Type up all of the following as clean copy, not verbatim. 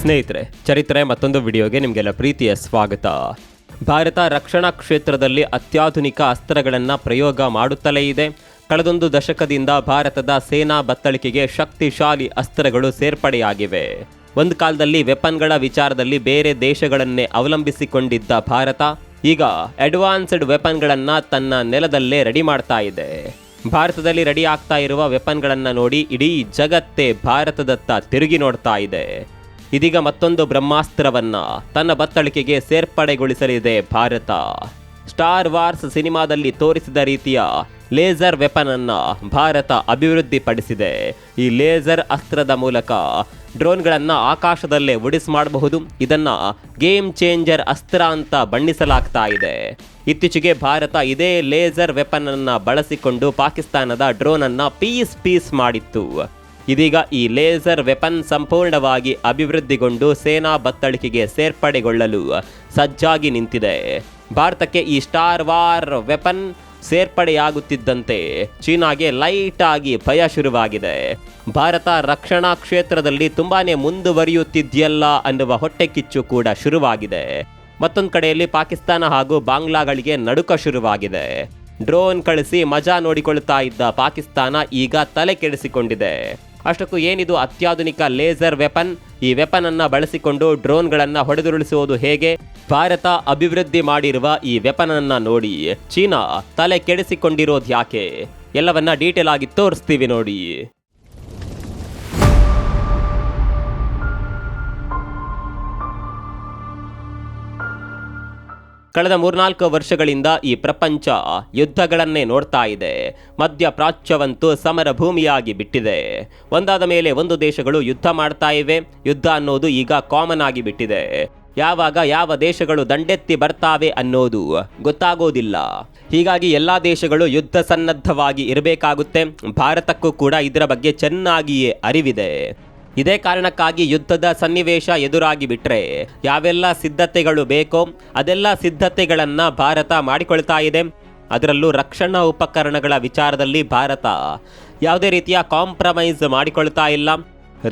ಸ್ನೇಹಿತರೆ, ಚರಿತ್ರೆ ಮತ್ತೊಂದು ವಿಡಿಯೋಗೆ ನಿಮಗೆಲ್ಲ ಪ್ರೀತಿಯ ಸ್ವಾಗತ. ಭಾರತ ರಕ್ಷಣಾ ಕ್ಷೇತ್ರದಲ್ಲಿ ಅತ್ಯಾಧುನಿಕ ಅಸ್ತ್ರಗಳನ್ನು ಪ್ರಯೋಗ ಮಾಡುತ್ತಲೇ ಇದೆ. ಕಳೆದೊಂದು ದಶಕದಿಂದ ಭಾರತದ ಸೇನಾ ಬತ್ತಳಿಕೆಗೆ ಶಕ್ತಿಶಾಲಿ ಅಸ್ತ್ರಗಳು ಸೇರ್ಪಡೆಯಾಗಿವೆ. ಒಂದು ಕಾಲದಲ್ಲಿ ವೆಪನ್ಗಳ ವಿಚಾರದಲ್ಲಿ ಬೇರೆ ದೇಶಗಳನ್ನೇ ಅವಲಂಬಿಸಿಕೊಂಡಿದ್ದ ಭಾರತ ಈಗ ಅಡ್ವಾನ್ಸ್ಡ್ ವೆಪನ್ಗಳನ್ನು ತನ್ನ ನೆಲದಲ್ಲೇ ರೆಡಿ ಮಾಡ್ತಾ ಇದೆ. ಭಾರತದಲ್ಲಿ ರೆಡಿ ಆಗ್ತಾ ಇರುವ ವೆಪನ್ಗಳನ್ನು ನೋಡಿ ಇಡೀ ಜಗತ್ತೇ ಭಾರತದತ್ತ ತಿರುಗಿ ನೋಡ್ತಾ ಇದೆ. ಇದೀಗ ಮತ್ತೊಂದು ಬ್ರಹ್ಮಾಸ್ತ್ರವನ್ನ ತನ್ನ ಬತ್ತಳಿಕೆಗೆ ಸೇರ್ಪಡೆಗೊಳಿಸಲಿದೆ ಭಾರತ. ಸ್ಟಾರ್ ವಾರ್ಸ್ ಸಿನಿಮಾದಲ್ಲಿ ತೋರಿಸಿದ ರೀತಿಯ ಲೇಸರ್ ವೆಪನ್ ಅನ್ನ ಭಾರತ ಅಭಿವೃದ್ಧಿಪಡಿಸಿದೆ. ಈ ಲೇಸರ್ ಅಸ್ತ್ರದ ಮೂಲಕ ಡ್ರೋನ್ಗಳನ್ನು ಆಕಾಶದಲ್ಲೇ ಉಡಿಸ್ ಮಾಡಬಹುದು. ಇದನ್ನ ಗೇಮ್ ಚೇಂಜರ್ ಅಸ್ತ್ರ ಅಂತ ಬಣ್ಣಿಸಲಾಗ್ತಾ ಇದೆ. ಇತ್ತೀಚೆಗೆ ಭಾರತ ಇದೇ ಲೇಸರ್ ವೆಪನ್ ಅನ್ನ ಬಳಸಿಕೊಂಡು ಪಾಕಿಸ್ತಾನದ ಡ್ರೋನ್ ಅನ್ನ ಪೀಸ್ ಮಾಡಿತ್ತು. ಇದೀಗ ಈ ಲೇಸರ್ ವೆಪನ್ ಸಂಪೂರ್ಣವಾಗಿ ಅಭಿವೃದ್ಧಿಗೊಂಡು ಸೇನಾ ಬತ್ತಳಿಕೆಗೆ ಸೇರ್ಪಡೆಗೊಳ್ಳಲು ಸಜ್ಜಾಗಿ ನಿಂತಿದೆ. ಭಾರತಕ್ಕೆ ಈ ಸ್ಟಾರ್ ವಾರ್ ವೆಪನ್ ಸೇರ್ಪಡೆಯಾಗುತ್ತಿದ್ದಂತೆ ಚೀನಾಗೆ ಲೈಟ್ ಆಗಿ ಭಯ ಶುರುವಾಗಿದೆ. ಭಾರತ ರಕ್ಷಣಾ ಕ್ಷೇತ್ರದಲ್ಲಿ ತುಂಬಾನೇ ಮುಂದುವರಿಯುತ್ತಿದೆಯಲ್ಲ ಅನ್ನುವ ಹೊಟ್ಟೆ ಕಿಚ್ಚು ಕೂಡ ಶುರುವಾಗಿದೆ. ಮತ್ತೊಂದು ಕಡೆಯಲ್ಲಿ ಪಾಕಿಸ್ತಾನ ಹಾಗೂ ಬಾಂಗ್ಲಾಗಳಿಗೆ ನಡುಕ ಶುರುವಾಗಿದೆ. ಡ್ರೋನ್ ಕಳಿಸಿ ಮಜಾ ನೋಡಿಕೊಳ್ತಾ ಇದ್ದ ಪಾಕಿಸ್ತಾನ ಈಗ ತಲೆ ಕೆಡಿಸಿಕೊಂಡಿದೆ. ಅಷ್ಟಕ್ಕೂ ಏನಿದು ಅತ್ಯಾಧುನಿಕ ಲೇಸರ್ ವೆಪನ್? ಈ ವೆಪನ್ ಅನ್ನ ಬಳಸಿಕೊಂಡು ಡ್ರೋನ್ಗಳನ್ನು ಹೊಡೆದುರುಳಿಸುವುದು ಹೇಗೆ? ಭಾರತ ಅಭಿವೃದ್ಧಿ ಮಾಡಿರುವ ಈ ವೆಪನ್ ಅನ್ನ ನೋಡಿ ಚೀನಾ ತಲೆ ಕೆಡಿಸಿಕೊಂಡಿರೋದು ಯಾಕೆ? ಎಲ್ಲವನ್ನ ಡೀಟೇಲ್ ಆಗಿ ತೋರಿಸ್ತೀವಿ ನೋಡಿ. ಕಳೆದ 3-4 ವರ್ಷಗಳಿಂದ ಈ ಪ್ರಪಂಚ ಯುದ್ಧಗಳನ್ನೇ ನೋಡ್ತಾ ಇದೆ. ಮಧ್ಯಪ್ರಾಚ್ಯವಂತೂ ಸಮರ ಭೂಮಿಯಾಗಿ ಬಿಟ್ಟಿದೆ. ಒಂದಾದ ಮೇಲೆ ಒಂದು ದೇಶಗಳು ಯುದ್ಧ ಮಾಡ್ತಾ ಇವೆ. ಯುದ್ಧ ಅನ್ನೋದು ಈಗ ಕಾಮನ್ ಆಗಿ ಬಿಟ್ಟಿದೆ. ಯಾವಾಗ ಯಾವ ದೇಶಗಳು ದಂಡೆತ್ತಿ ಬರ್ತಾವೆ ಅನ್ನೋದು ಗೊತ್ತಾಗೋದಿಲ್ಲ. ಹೀಗಾಗಿ ಎಲ್ಲಾ ದೇಶಗಳು ಯುದ್ಧ ಸನ್ನದ್ಧವಾಗಿ ಇರಬೇಕಾಗುತ್ತೆ. ಭಾರತಕ್ಕೂ ಕೂಡ ಇದರ ಬಗ್ಗೆ ಚೆನ್ನಾಗಿಯೇ ಅರಿವಿದೆ. ಇದೇ ಕಾರಣಕ್ಕಾಗಿ ಯುದ್ಧದ ಸನ್ನಿವೇಶ ಎದುರಾಗಿ ಬಿಟ್ರೆ ಯಾವೆಲ್ಲ ಸಿದ್ಧತೆಗಳು ಬೇಕೋ ಅದೆಲ್ಲ ಸಿದ್ಧತೆಗಳನ್ನು ಭಾರತ ಮಾಡಿಕೊಳ್ತಾ ಇದೆ. ಅದರಲ್ಲೂ ರಕ್ಷಣಾ ಉಪಕರಣಗಳ ವಿಚಾರದಲ್ಲಿ ಭಾರತ ಯಾವುದೇ ರೀತಿಯ ಕಾಂಪ್ರಮೈಸ್ ಮಾಡಿಕೊಳ್ತಾ ಇಲ್ಲ.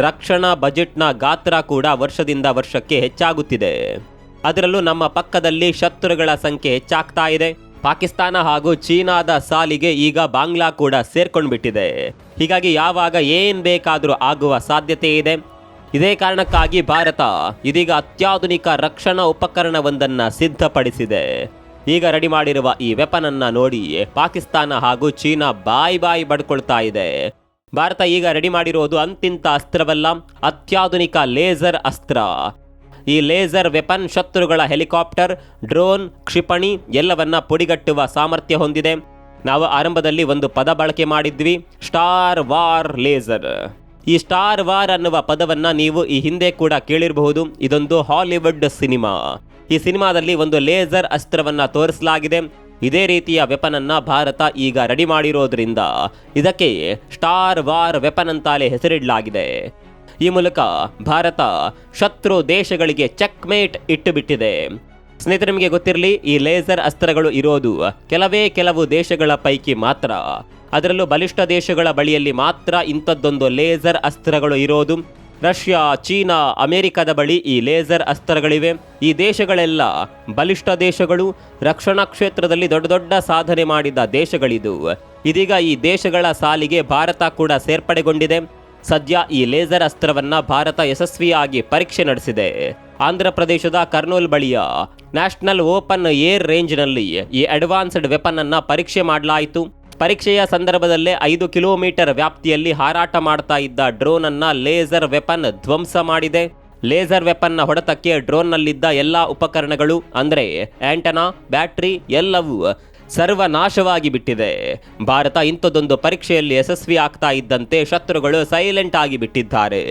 ರಕ್ಷಣಾ ಬಜೆಟ್ನ ಗಾತ್ರ ಕೂಡ ವರ್ಷದಿಂದ ವರ್ಷಕ್ಕೆ ಹೆಚ್ಚಾಗುತ್ತಿದೆ. ಅದರಲ್ಲೂ ನಮ್ಮ ಪಕ್ಕದಲ್ಲಿ ಶತ್ರುಗಳ ಸಂಖ್ಯೆ ಹೆಚ್ಚಾಗ್ತಾ ಇದೆ. ಪಾಕಿಸ್ತಾನ ಹಾಗೂ ಚೀನಾದ ಸಾಲಿಗೆ ಈಗ ಬಾಂಗ್ಲಾ ಕೂಡ ಸೇರ್ಕೊಂಡ್ಬಿಟ್ಟಿದೆ. ಹೀಗಾಗಿ ಯಾವಾಗ ಏನ್ ಬೇಕಾದರೂ ಆಗುವ ಸಾಧ್ಯತೆ ಇದೆ. ಇದೇ ಕಾರಣಕ್ಕಾಗಿ ಭಾರತ ಇದೀಗ ಅತ್ಯಾಧುನಿಕ ರಕ್ಷಣಾ ಉಪಕರಣವೊಂದನ್ನ ಸಿದ್ಧಪಡಿಸಿದೆ. ಈಗ ರೆಡಿ ಮಾಡಿರುವ ಈ ವೆಪನ್ ಅನ್ನ ನೋಡಿ ಪಾಕಿಸ್ತಾನ ಹಾಗೂ ಚೀನಾ ಬಾಯಿ ಬಡ್ಕೊಳ್ತಾ ಇದೆ. ಭಾರತ ಈಗ ರೆಡಿ ಮಾಡಿರೋದು ಅಂತಿಂತ ಅಸ್ತ್ರವಲ್ಲ, ಅತ್ಯಾಧುನಿಕ ಲೇಸರ್ ಅಸ್ತ್ರ. ಈ ಲೇಸರ್ ವೆಪನ್ ಶತ್ರುಗಳ ಹೆಲಿಕಾಪ್ಟರ್, ಡ್ರೋನ್, ಕ್ಷಿಪಣಿ ಎಲ್ಲವನ್ನ ಪುಡಿಗಟ್ಟುವ ಸಾಮರ್ಥ್ಯ ಹೊಂದಿದೆ. ನಾವು ಆರಂಭದಲ್ಲಿ ಒಂದು ಪದ ಬಳಕೆ ಮಾಡಿದ್ವಿ, ಸ್ಟಾರ್ ವಾರ್ ಲೇಸರ್. ಈ ಸ್ಟಾರ್ ವಾರ್ ಅನ್ನುವ ಪದವನ್ನ ನೀವು ಈ ಹಿಂದೆ ಕೂಡ ಕೇಳಿರಬಹುದು. ಇದೊಂದು ಹಾಲಿವುಡ್ ಸಿನಿಮಾ. ಈ ಸಿನಿಮಾದಲ್ಲಿ ಒಂದು ಲೇಸರ್ ಅಸ್ತ್ರವನ್ನ ತೋರಿಸಲಾಗಿದೆ. ಇದೇ ರೀತಿಯ ವೆಪನ್ ಅನ್ನ ಭಾರತ ಈಗ ರೆಡಿ ಮಾಡಿರೋದ್ರಿಂದ ಇದಕ್ಕೆ ಸ್ಟಾರ್ ವಾರ್ ವೆಪನ್ ಅಂತಾಲೆ ಹೆಸರಿಡಲಾಗಿದೆ. ಈ ಮೂಲಕ ಭಾರತ ಶತ್ರು ದೇಶಗಳಿಗೆ ಚೆಕ್ಮೇಟ್ ಇಟ್ಟು ಬಿಟ್ಟಿದೆ. ಸ್ನೇಹಿತರೆ, ನಿಮಗೆ ಗೊತ್ತಿರಲಿ, ಈ ಲೇಸರ್ ಅಸ್ತ್ರಗಳು ಇರೋದು ಕೆಲವು ದೇಶಗಳ ಪೈಕಿ ಮಾತ್ರ. ಅದರಲ್ಲೂ ಬಲಿಷ್ಠ ದೇಶಗಳ ಬಳಿಯಲ್ಲಿ ಮಾತ್ರ ಇಂಥದ್ದೊಂದು ಲೇಸರ್ ಅಸ್ತ್ರಗಳು ಇರೋದು. ರಷ್ಯಾ, ಚೀನಾ, ಅಮೆರಿಕದ ಬಳಿ ಈ ಲೇಸರ್ ಅಸ್ತ್ರಗಳಿವೆ. ಈ ದೇಶಗಳೆಲ್ಲ ಬಲಿಷ್ಠ ದೇಶಗಳು, ರಕ್ಷಣಾ ಕ್ಷೇತ್ರದಲ್ಲಿ ದೊಡ್ಡ ಸಾಧನೆ ಮಾಡಿದ ದೇಶಗಳಿದು. ಇದೀಗ ಈ ದೇಶಗಳ ಸಾಲಿಗೆ ಭಾರತ ಕೂಡ ಸೇರ್ಪಡೆಗೊಂಡಿದೆ. ಸದ್ಯ ಈ ಲೇಸರ್ ಅಸ್ತ್ರವನ್ನ ಭಾರತ ಯಶಸ್ವಿಯಾಗಿ ಪರೀಕ್ಷೆ ನಡೆಸಿದೆ. ಆಂಧ್ರ ಪ್ರದೇಶದ ಕರ್ನೂಲ್ ಬಳಿಯ ನ್ಯಾಷನಲ್ ಓಪನ್ ಏರ್ ರೇಂಜ್ನಲ್ಲಿ ಈ ಅಡ್ವಾನ್ಸ್ಡ್ ವೆಪನ್ ಅನ್ನ ಪರೀಕ್ಷೆ ಮಾಡಲಾಯಿತು. ಪರೀಕ್ಷೆಯ ಸಂದರ್ಭದಲ್ಲೇ 5 ಕಿಲೋಮೀಟರ್ ವ್ಯಾಪ್ತಿಯಲ್ಲಿ ಹಾರಾಟ ಮಾಡ್ತಾ ಇದ್ದ ಡ್ರೋನ್ ಅನ್ನ ಲೇಸರ್ ವೆಪನ್ ಧ್ವಂಸ ಮಾಡಿದೆ. ಲೇಸರ್ ವೆಪನ್ನ ಹೊಡೆತಕ್ಕೆ ಡ್ರೋನ್ನಲ್ಲಿದ್ದ ಎಲ್ಲಾ ಉಪಕರಣಗಳು ಅಂದರೆ ಆಂಟನಾ, ಬ್ಯಾಟರಿ ಎಲ್ಲವೂ ಸರ್ವನಾಶವಾಗಿ ಬಿಟ್ಟಿದೆ. ಭಾರತ ಇಂಥದ್ದೊಂದು ಪರೀಕ್ಷೆಯಲ್ಲಿ ಯಶಸ್ವಿ ಆಗ್ತಾ ಇದ್ದಂತೆ ಶತ್ರುಗಳು ಸೈಲೆಂಟ್ ಆಗಿ ಬಿಟ್ಟಿದ್ದಾರೆ.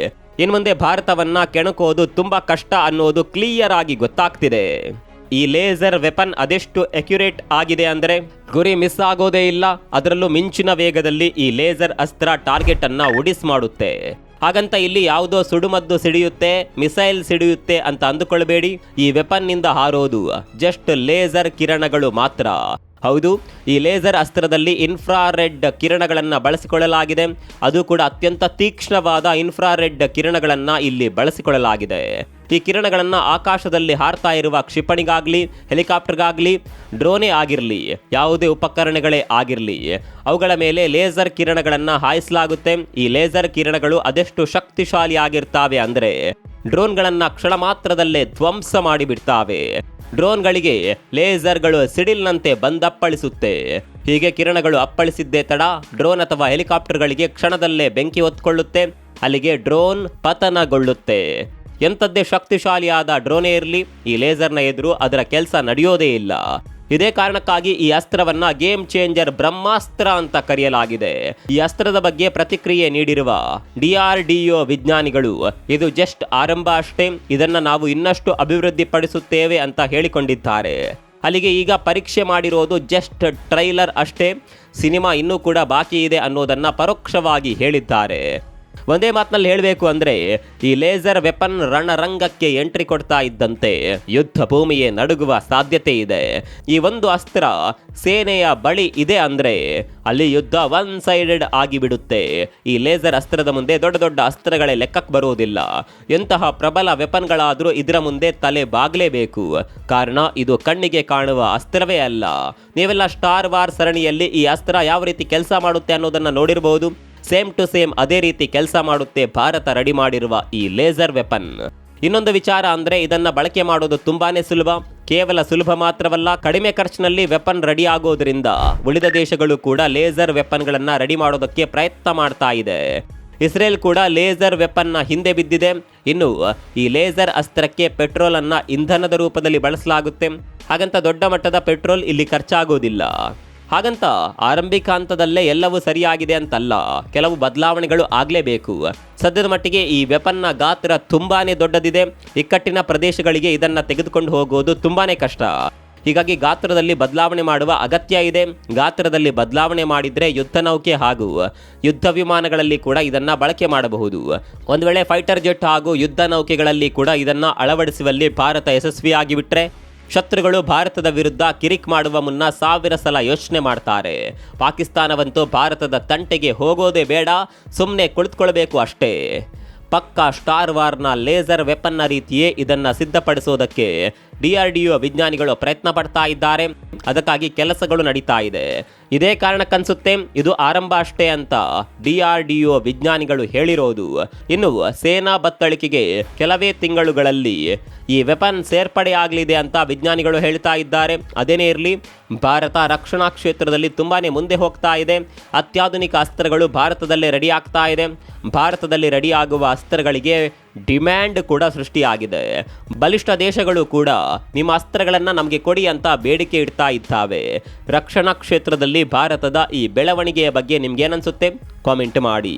ಇನ್ನು ಮುಂದೆ ಭಾರತವನ್ನ ಕೆಣಕೋದು ತುಂಬಾ ಕಷ್ಟ ಅನ್ನೋದು ಕ್ಲಿಯರ್ ಆಗಿ ಗೊತ್ತಾಗ್ತಿದೆ. ಈ ಲೇಸರ್ ವೆಪನ್ ಅದೆಷ್ಟು ಅಕ್ಯುರೇಟ್ ಆಗಿದೆ ಅಂದ್ರೆ ಗುರಿ ಮಿಸ್ ಆಗೋದೇ ಇಲ್ಲ. ಅದರಲ್ಲೂ ಮಿಂಚಿನ ವೇಗದಲ್ಲಿ ಈ ಲೇಸರ್ ಅಸ್ತ್ರ ಟಾರ್ಗೆಟ್ ಅನ್ನ ಉಡಿಸ್ ಮಾಡುತ್ತೆ. ಹಾಗಂತ ಇಲ್ಲಿ ಯಾವುದೋ ಸುಡುಮದ್ದು ಸಿಡಿಯುತ್ತೆ, ಮಿಸೈಲ್ ಸಿಡಿಯುತ್ತೆ ಅಂತ ಅಂದುಕೊಳ್ಬೇಡಿ. ಈ ವೆಪನ್ ನಿಂದ ಹಾರೋದು ಜಸ್ಟ್ ಲೇಸರ್ ಕಿರಣಗಳು ಮಾತ್ರ. ಹೌದು, ಈ ಲೇಸರ್ ಅಸ್ತ್ರದಲ್ಲಿ ಇನ್ಫ್ರಾರೆಡ್ ಕಿರಣಗಳನ್ನು ಬಳಸಿಕೊಳ್ಳಲಾಗಿದೆ. ಅದು ಕೂಡ ಅತ್ಯಂತ ತೀಕ್ಷ್ಣವಾದ ಇನ್ಫ್ರಾರೆಡ್ ಕಿರಣಗಳನ್ನು ಇಲ್ಲಿ ಬಳಸಿಕೊಳ್ಳಲಾಗಿದೆ. ಈ ಕಿರಣಗಳನ್ನು ಆಕಾಶದಲ್ಲಿ ಹಾರ್ತಾ ಇರುವ ಕ್ಷಿಪಣಿಗಾಗಲಿ, ಹೆಲಿಕಾಪ್ಟರ್ಗಾಗಲಿ, ಡ್ರೋನೇ ಆಗಿರಲಿ, ಯಾವುದೇ ಉಪಕರಣಗಳೇ ಆಗಿರಲಿ, ಅವುಗಳ ಮೇಲೆ ಲೇಸರ್ ಕಿರಣಗಳನ್ನು ಹಾಯಿಸಲಾಗುತ್ತೆ. ಈ ಲೇಸರ್ ಕಿರಣಗಳು ಅದೆಷ್ಟು ಶಕ್ತಿಶಾಲಿಯಾಗಿರ್ತಾವೆ ಅಂದರೆ ಡ್ರೋನ್ಗಳನ್ನು ಕ್ಷಣ ಮಾತ್ರದಲ್ಲೇ ಧ್ವಂಸ ಮಾಡಿಬಿಡ್ತಾವೆ. ಡ್ರೋನ್ಗಳಿಗೆ ಲೇಸರ್ಗಳು ಸಿಡಿಲ್ನಂತೆ ಬಂದಪ್ಪಳಿಸುತ್ತೆ. ಹೀಗೆ ಕಿರಣಗಳು ಅಪ್ಪಳಿಸಿದ್ದೇ ತಡ ಡ್ರೋನ್ ಅಥವಾ ಹೆಲಿಕಾಪ್ಟರ್ಗಳಿಗೆ ಕ್ಷಣದಲ್ಲೇ ಬೆಂಕಿ ಹೊತ್ಕೊಳ್ಳುತ್ತೆ. ಅಲ್ಲಿಗೆ ಡ್ರೋನ್ ಪತನಗೊಳ್ಳುತ್ತೆ. ಎಂಥದ್ದೇ ಶಕ್ತಿಶಾಲಿಯಾದ ಡ್ರೋನೇ ಇರಲಿ, ಈ ಲೇಸರ್ನ ಎದುರು ಅದರ ಕೆಲಸ ನಡೆಯೋದೇ ಇಲ್ಲ. ಇದೇ ಕಾರಣಕ್ಕಾಗಿ ಈ ಅಸ್ತ್ರವನ್ನ ಗೇಮ್ ಚೇಂಜರ್ ಬ್ರಹ್ಮಾಸ್ತ್ರ ಅಂತ ಕರೆಯಲಾಗಿದೆ. ಈ ಅಸ್ತ್ರದ ಬಗ್ಗೆ ಪ್ರತಿಕ್ರಿಯೆ ನೀಡಿರುವ DRDO ವಿಜ್ಞಾನಿಗಳು, ಇದು ಜಸ್ಟ್ ಆರಂಭ ಅಷ್ಟೇ, ಇದನ್ನ ನಾವು ಇನ್ನಷ್ಟು ಅಭಿವೃದ್ಧಿ ಪಡಿಸುತ್ತೇವೆ ಅಂತ ಹೇಳಿಕೊಂಡಿದ್ದಾರೆ. ಅಲ್ಲಿಗೆ ಈಗ ಪರೀಕ್ಷೆ ಮಾಡಿರೋದು ಜಸ್ಟ್ ಟ್ರೈಲರ್ ಅಷ್ಟೇ, ಸಿನಿಮಾ ಇನ್ನೂ ಕೂಡ ಬಾಕಿ ಇದೆ ಅನ್ನೋದನ್ನ ಪರೋಕ್ಷವಾಗಿ ಹೇಳಿದ್ದಾರೆ. ಒಂದೇ ಮಾತಿನಲ್ಲಿ ಹೇಳಬೇಕು ಅಂದರೆ ಈ ಲೇಸರ್ ವೆಪನ್ ರಣರಂಗಕ್ಕೆ ಎಂಟ್ರಿ ಕೊಡ್ತಾ ಇದ್ದಂತೆ ಯುದ್ಧ ಭೂಮಿಯೇ ನಡುಗುವ ಸಾಧ್ಯತೆ ಇದೆ. ಈ ಒಂದು ಅಸ್ತ್ರ ಸೇನೆಯ ಬಳಿ ಇದೆ ಅಂದರೆ ಅಲ್ಲಿ ಯುದ್ಧ ಒನ್ ಸೈಡೆಡ್ ಆಗಿಬಿಡುತ್ತೆ. ಈ ಲೇಸರ್ ಅಸ್ತ್ರದ ಮುಂದೆ ದೊಡ್ಡ ದೊಡ್ಡ ಅಸ್ತ್ರಗಳೇ ಲೆಕ್ಕಕ್ಕೆ ಬರುವುದಿಲ್ಲ. ಎಂತಹ ಪ್ರಬಲ ವೆಪನ್ಗಳಾದರೂ ಇದರ ಮುಂದೆ ತಲೆ ಬಾಗಲೇಬೇಕು. ಕಾರಣ ಇದು ಕಣ್ಣಿಗೆ ಕಾಣುವ ಅಸ್ತ್ರವೇ ಅಲ್ಲ. ನೀವೆಲ್ಲ ಸ್ಟಾರ್ ವಾರ್ ಸರಣಿಯಲ್ಲಿ ಈ ಅಸ್ತ್ರ ಯಾವ ರೀತಿ ಕೆಲಸ ಮಾಡುತ್ತೆ ಅನ್ನೋದನ್ನು ನೋಡಿರಬಹುದು. ಸೇಮ್ ಟು ಸೇಮ್ ಅದೇ ರೀತಿ ಕೆಲಸ ಮಾಡುತ್ತೆ ಭಾರತ ರೆಡಿ ಮಾಡಿರುವ ಈ ಲೇಸರ್ ವೆಪನ್. ಇನ್ನೊಂದು ವಿಚಾರ ಅಂದರೆ ಇದನ್ನು ಬಳಕೆ ಮಾಡೋದು ತುಂಬಾನೇ ಸುಲಭ. ಕೇವಲ ಸುಲಭ ಮಾತ್ರವಲ್ಲ, ಕಡಿಮೆ ಖರ್ಚಿನಲ್ಲಿ ವೆಪನ್ ರೆಡಿ ಆಗೋದ್ರಿಂದ ಉಳಿದ ದೇಶಗಳು ಕೂಡ ಲೇಸರ್ ವೆಪನ್ಗಳನ್ನು ರೆಡಿ ಮಾಡೋದಕ್ಕೆ ಪ್ರಯತ್ನ ಮಾಡ್ತಾ ಇದೆ. ಇಸ್ರೇಲ್ ಕೂಡ ಲೇಸರ್ ವೆಪನ್ನ ಹಿಂದೆ ಬಿದ್ದಿದೆ. ಇನ್ನು ಈ ಲೇಸರ್ ಅಸ್ತ್ರಕ್ಕೆ ಪೆಟ್ರೋಲ್ ಅನ್ನ ಇಂಧನದ ರೂಪದಲ್ಲಿ ಬಳಸಲಾಗುತ್ತೆ. ಹಾಗಂತ ದೊಡ್ಡ ಮಟ್ಟದ ಪೆಟ್ರೋಲ್ ಇಲ್ಲಿ ಖರ್ಚಾಗೋದಿಲ್ಲ. ಹಾಗಂತ ಆರಂಭಿಕ ಹಂತದಲ್ಲೇ ಎಲ್ಲವೂ ಸರಿಯಾಗಿದೆ ಅಂತಲ್ಲ, ಕೆಲವು ಬದಲಾವಣೆಗಳು ಆಗಲೇಬೇಕು. ಸದ್ಯದ ಮಟ್ಟಿಗೆ ಈ ವೆಪನ್ನ ಗಾತ್ರ ತುಂಬಾನೇ ದೊಡ್ಡದಿದೆ. ಇಕ್ಕಟ್ಟಿನ ಪ್ರದೇಶಗಳಿಗೆ ಇದನ್ನು ತೆಗೆದುಕೊಂಡು ಹೋಗೋದು ತುಂಬಾನೇ ಕಷ್ಟ. ಹೀಗಾಗಿ ಗಾತ್ರದಲ್ಲಿ ಬದಲಾವಣೆ ಮಾಡುವ ಅಗತ್ಯ ಇದೆ. ಗಾತ್ರದಲ್ಲಿ ಬದಲಾವಣೆ ಮಾಡಿದರೆ ಯುದ್ಧ ನೌಕೆ ಹಾಗೂ ಯುದ್ಧ ವಿಮಾನಗಳಲ್ಲಿ ಕೂಡ ಇದನ್ನು ಬಳಕೆ ಮಾಡಬಹುದು. ಒಂದು ವೇಳೆ ಫೈಟರ್ ಜೆಟ್ ಹಾಗೂ ಯುದ್ಧ ನೌಕೆಗಳಲ್ಲಿ ಕೂಡ ಇದನ್ನು ಅಳವಡಿಸುವಲ್ಲಿ ಭಾರತ ಯಶಸ್ವಿಯಾಗಿ ಬಿಟ್ಟರೆ ಶತ್ರುಗಳು ಭಾರತದ ವಿರುದ್ಧ ಕಿರಿಕ್ ಮಾಡುವ ಮುನ್ನ 1000 ಸಲ ಯೋಚನೆ ಮಾಡ್ತಾರೆ. ಪಾಕಿಸ್ತಾನವಂತೂ ಭಾರತದ ತಂಟೆಗೆ ಹೋಗೋದೇ ಬೇಡ, ಸುಮ್ಮನೆ ಕುಳಿತುಕೊಳ್ಬೇಕು ಅಷ್ಟೇ. ಪಕ್ಕಾ ಸ್ಟಾರ್ ವಾರ್ನ ಲೇಸರ್ ವೆಪನ್ನ ರೀತಿಯೇ ಇದನ್ನು ಸಿದ್ಧಪಡಿಸೋದಕ್ಕೆ DRDO ವಿಜ್ಞಾನಿಗಳು ಪ್ರಯತ್ನ ಪಡ್ತಾ ಇದ್ದಾರೆ. ಅದಕ್ಕಾಗಿ ಕೆಲಸಗಳು ನಡೀತಾ ಇದೆ. ಇದೇ ಕಾರಣಕ್ಕನ್ಸುತ್ತೆ ಇದು ಆರಂಭ ಅಷ್ಟೇ ಅಂತ DRDO ವಿಜ್ಞಾನಿಗಳು ಹೇಳಿರೋದು. ಇನ್ನು ಸೇನಾ ಬತ್ತಳಿಕೆಗೆ ಕೆಲವೇ ತಿಂಗಳುಗಳಲ್ಲಿ ಈ ವೆಪನ್ ಸೇರ್ಪಡೆ ಆಗಲಿದೆ ಅಂತ ವಿಜ್ಞಾನಿಗಳು ಹೇಳ್ತಾ ಇದ್ದಾರೆ. ಅದೇನೇ ಇರಲಿ, ಭಾರತ ರಕ್ಷಣಾ ಕ್ಷೇತ್ರದಲ್ಲಿ ತುಂಬಾನೇ ಮುಂದೆ ಹೋಗ್ತಾ ಇದೆ. ಅತ್ಯಾಧುನಿಕ ಅಸ್ತ್ರಗಳು ಭಾರತದಲ್ಲೇ ರೆಡಿ ಆಗ್ತಾ ಇದೆ. ಭಾರತದಲ್ಲಿ ರೆಡಿ ಆಗುವ ಅಸ್ತ್ರಗಳಿಗೆ ಡಿಮ್ಯಾಂಡ್ ಕೂಡ ಸೃಷ್ಟಿಯಾಗಿದೆ. ಬಲಿಷ್ಠ ದೇಶಗಳು ಕೂಡ ನಿಮ್ಮ ಅಸ್ತ್ರಗಳನ್ನು ನಮಗೆ ಕೊಡಿ ಅಂತ ಬೇಡಿಕೆ ಇಡ್ತಾ ಇದ್ದಾವೆ. ರಕ್ಷಣಾ ಕ್ಷೇತ್ರದಲ್ಲಿ ಭಾರತದ ಈ ಬೆಳವಣಿಗೆಯ ಬಗ್ಗೆ ನಿಮ್ಗೇನನ್ಸುತ್ತೆ? ಕಾಮೆಂಟ್ ಮಾಡಿ.